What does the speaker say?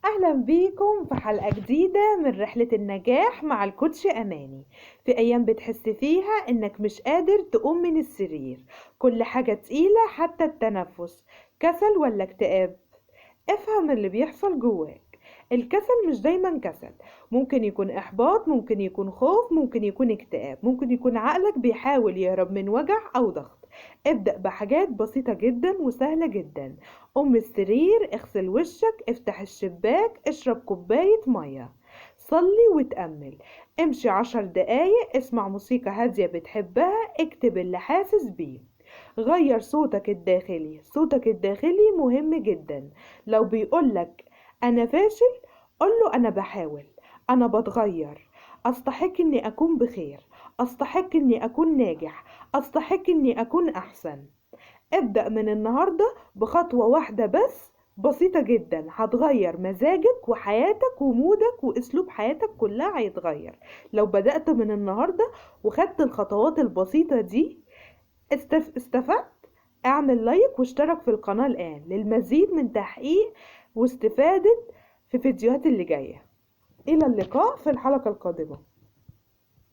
أهلا بيكم في حلقة جديدة من رحلة النجاح مع الكوتش أماني. في أيام بتحس فيها إنك مش قادر تقوم من السرير، كل حاجة تقيلة حتى التنفس. كسل ولا اكتئاب؟ افهم اللي بيحصل جواك. الكسل مش دايما كسل، ممكن يكون إحباط، ممكن يكون خوف، ممكن يكون اكتئاب، ممكن يكون عقلك بيحاول يهرب من وجع أو ضغط. ابدأ بحاجات بسيطة جدا وسهلة جدا. قوم من السرير، اغسل وشك، افتح الشباك، اشرب كوباية مية، صلي وتأمل، امشي 10 دقايق، اسمع موسيقى هادية بتحبها، اكتب اللي حاسس بيه. غير صوتك الداخلي، صوتك الداخلي مهم جدا. لو بيقولك أنا فاشل، قوله أنا بحاول، أنا بتغير، أستحق إني أكون بخير، أستحق إني أكون ناجح، أستحق إني أكون أحسن. ابدأ من النهاردة بخطوة واحدة بس، بسيطة جدا، هتغير مزاجك وحياتك ومودك وأسلوب حياتك كلها هيتغير. لو بدأت من النهاردة وخدت الخطوات البسيطة دي، استفدت؟ اعمل لايك واشترك في القناة الآن للمزيد من تحقيق واستفادة في فيديوهات اللي جاية. إلى اللقاء في الحلقة القادمة.